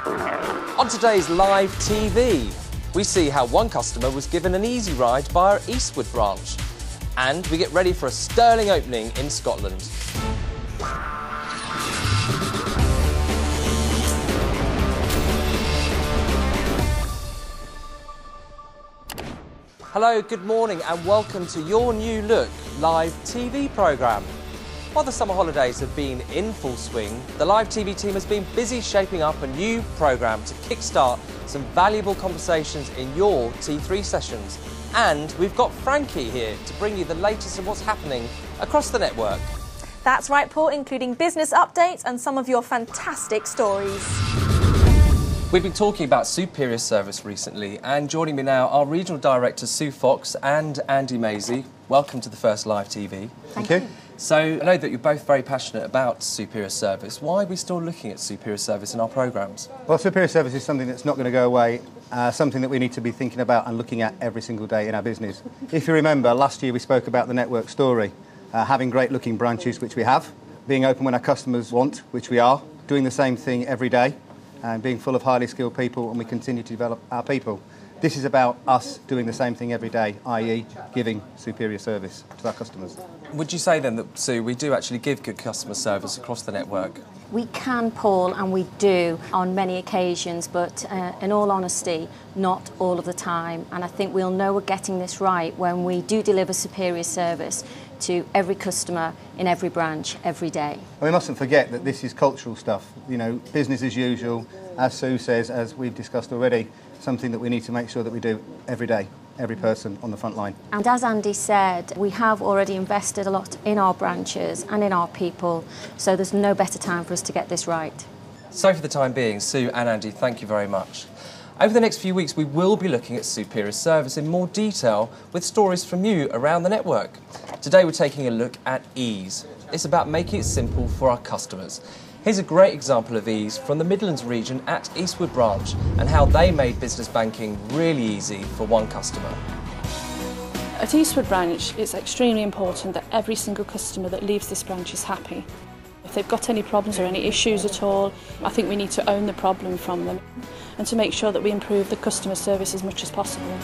On today's live TV, we see how one customer was given an easy ride by our Eastwood branch. And we get ready for a sterling opening in Scotland. Hello, good morning and welcome to your new look live TV programme. While the summer holidays have been in full swing, the live TV team has been busy shaping up a new programme to kickstart some valuable conversations in your T3 sessions. And we've got Frankie here to bring you the latest of what's happening across the network. That's right, Paul, including business updates and some of your fantastic stories. We've been talking about superior service recently, and joining me now are Regional Directors Sue Fox and Andy Maisie. Welcome to the first live TV. Thank you. So, I know that you're both very passionate about superior service. Why are we still looking at superior service in our programmes? Well, superior service is something that's not going to go away, something that we need to be thinking about and looking at every single day in our business. If you remember, last year we spoke about the network story, having great-looking branches, which we have, being open when our customers want, which we are, doing the same thing every day, and being full of highly skilled people, and we continue to develop our people. This is about us doing the same thing every day, i.e. giving superior service to our customers. Would you say then that, Sue, we do actually give good customer service across the network? We can, Paul, and we do on many occasions, but in all honesty, not all of the time. And I think we'll know we're getting this right when we do deliver superior service to every customer in every branch every day. And we mustn't forget that this is cultural stuff, you know, business as usual, as Sue says, as we've discussed already, something that we need to make sure that we do every day, every person on the front line. And as Andy said, we have already invested a lot in our branches and in our people, so there's no better time for us to get this right. So for the time being, Sue and Andy, thank you very much. Over the next few weeks, we will be looking at superior service in more detail with stories from you around the network. Today, we're taking a look at ease. It's about making it simple for our customers. Here's a great example of ease from the Midlands region at Eastwood branch and how they made business banking really easy for one customer. At Eastwood branch, it's extremely important that every single customer that leaves this branch is happy. If they've got any problems or any issues at all, I think we need to own the problem from them and to make sure that we improve the customer service as much as possible.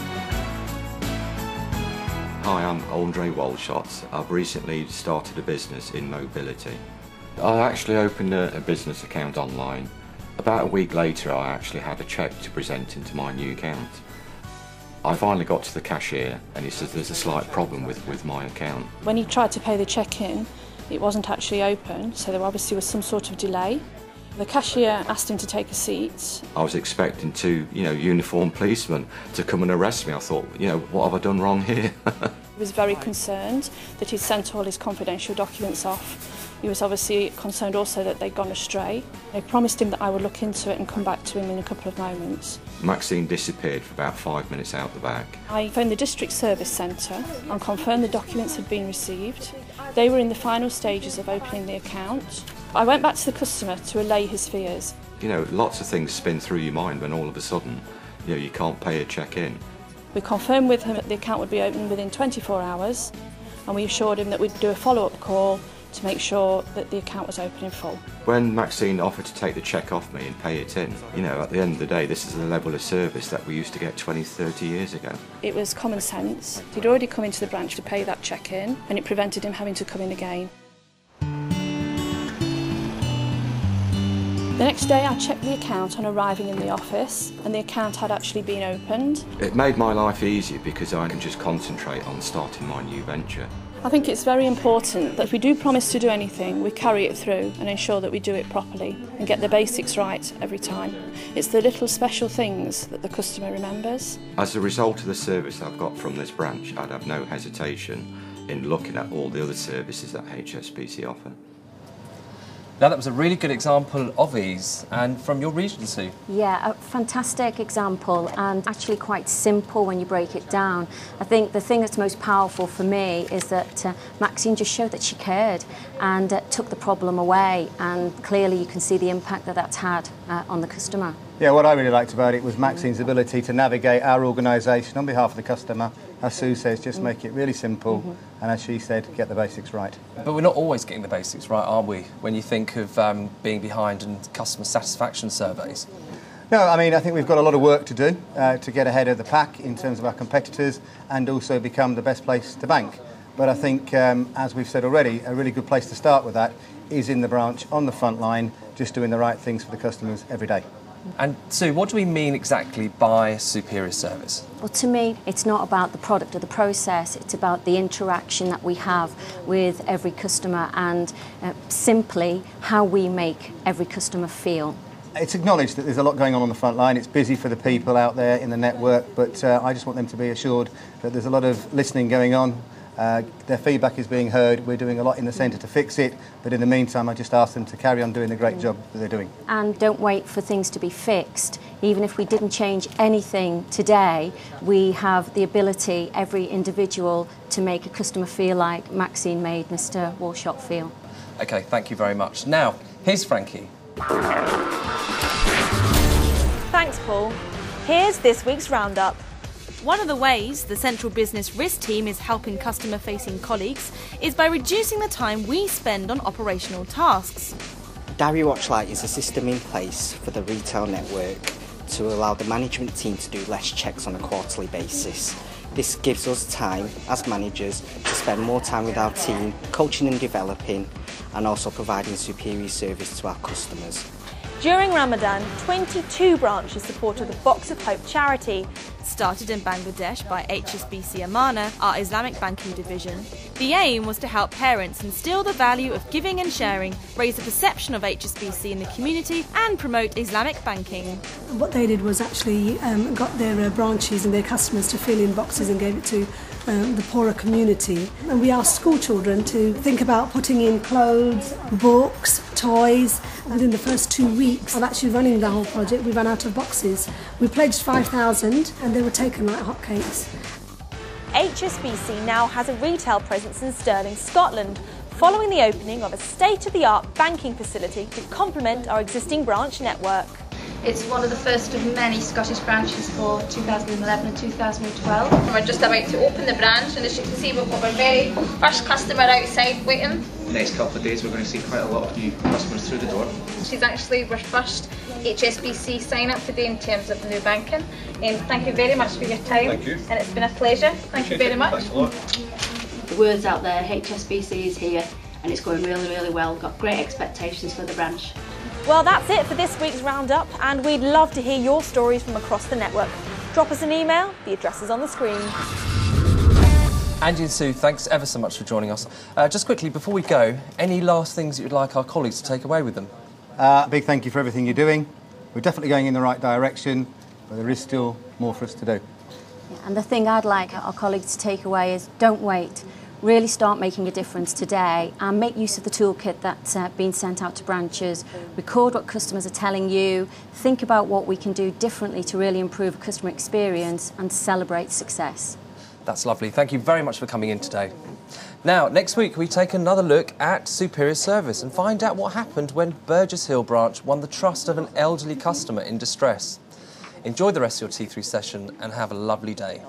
Hi, I'm Andre Walshot. I've recently started a business in mobility. I actually opened a business account online. About a week later, I actually had a cheque to present into my new account. I finally got to the cashier and he says there's a slight problem with my account. When he tried to pay the cheque in, it wasn't actually open, so there obviously was some sort of delay. The cashier asked him to take a seat. I was expecting two, uniformed policemen to come and arrest me. I thought, what have I done wrong here? He was very concerned that he'd sent all his confidential documents off. He was obviously concerned also that they'd gone astray. I promised him that I would look into it and come back to him in a couple of moments. Maxine disappeared for about 5 minutes out the back. I phoned the district service centre and confirmed the documents had been received. They were in the final stages of opening the account. I went back to the customer to allay his fears. Lots of things spin through your mind when all of a sudden, you can't pay a cheque in. We confirmed with him that the account would be open within 24 hours and we assured him that we'd do a follow-up call to make sure that the account was open in full. When Maxine offered to take the cheque off me and pay it in, at the end of the day, this is the level of service that we used to get 20, 30 years ago. It was common sense. He'd already come into the branch to pay that cheque in and it prevented him having to come in again. The next day I checked the account on arriving in the office and the account had actually been opened. It made my life easier because I can just concentrate on starting my new venture. I think it's very important that if we do promise to do anything, we carry it through and ensure that we do it properly and get the basics right every time. It's the little special things that the customer remembers. As a result of the service I've got from this branch, I'd have no hesitation in looking at all the other services that HSBC offer. Now, that was a really good example of ease, and from your region, Sue. Yeah, a fantastic example and actually quite simple when you break it down. I think the thing that's most powerful for me is that Maxine just showed that she cared and took the problem away, and clearly you can see the impact that that's had on the customer. Yeah, what I really liked about it was Maxine's ability to navigate our organisation on behalf of the customer. As Sue says, just make it really simple, and as she said, get the basics right. But we're not always getting the basics right, are we, when you think of being behind in customer satisfaction surveys? No, I mean, I think we've got a lot of work to do to get ahead of the pack in terms of our competitors and also become the best place to bank. But I think, as we've said already, a really good place to start with that is in the branch, on the front line, just doing the right things for the customers every day. And Sue, what do we mean exactly by superior service? Well, to me, it's not about the product or the process, it's about the interaction that we have with every customer and simply how we make every customer feel. It's acknowledged that there's a lot going on the front line. It's busy for the people out there in the network, but I just want them to be assured that there's a lot of listening going on. Their feedback is being heard. We're doing a lot in the centre to fix it, but in the meantime I just ask them to carry on doing the great job that they're doing. And don't wait for things to be fixed. Even if we didn't change anything today, we have the ability, every individual, to make a customer feel like Maxine made Mr. Walshot feel. OK, thank you very much. Now, here's Frankie. Thanks, Paul. Here's this week's roundup. One of the ways the Central Business Risk Team is helping customer-facing colleagues is by reducing the time we spend on operational tasks. Diary Watchlight is a system in place for the retail network to allow the management team to do less checks on a quarterly basis. This gives us time, as managers, to spend more time with our team, coaching and developing, and also providing superior service to our customers. During Ramadan, 22 branches supported the Box of Hope charity. Started in Bangladesh by HSBC Amana, our Islamic banking division, the aim was to help parents instill the value of giving and sharing, raise the perception of HSBC in the community and promote Islamic banking. What they did was actually got their branches and their customers to fill in boxes and gave it to the poorer community. And we asked school children to think about putting in clothes, books, toys. Within the first 2 weeks of actually running the whole project, we ran out of boxes. We pledged 5,000 and they were taken like hotcakes. HSBC now has a retail presence in Stirling, Scotland, following the opening of a state-of-the-art banking facility to complement our existing branch network. It's one of the first of many Scottish branches for 2011 and 2012. We're just about to open the branch, and as you can see we've got our very first customer outside waiting. The next couple of days we're going to see quite a lot of new customers through the door. She's actually our first HSBC sign up today in terms of new banking. Thank you very much for your time. Thank you. And it's been a pleasure. Thank you very much. Thanks a lot. The word's out there, HSBC is here and it's going really, really well. We've got great expectations for the branch. Well, that's it for this week's roundup, and we'd love to hear your stories from across the network. Drop us an email, the address is on the screen. Angie and Sue, thanks ever so much for joining us. Just quickly, before we go, any last things that you'd like our colleagues to take away with them? A big thank you for everything you're doing. We're definitely going in the right direction, but there is still more for us to do. Yeah, and the thing I'd like our colleagues to take away is don't wait. Really start making a difference today and make use of the toolkit that's been sent out to branches. Record what customers are telling you, think about what we can do differently to really improve customer experience and celebrate success. That's lovely. Thank you very much for coming in today. Now, next week we take another look at superior service and find out what happened when Burgess Hill branch won the trust of an elderly customer in distress. Enjoy the rest of your T3 session and have a lovely day.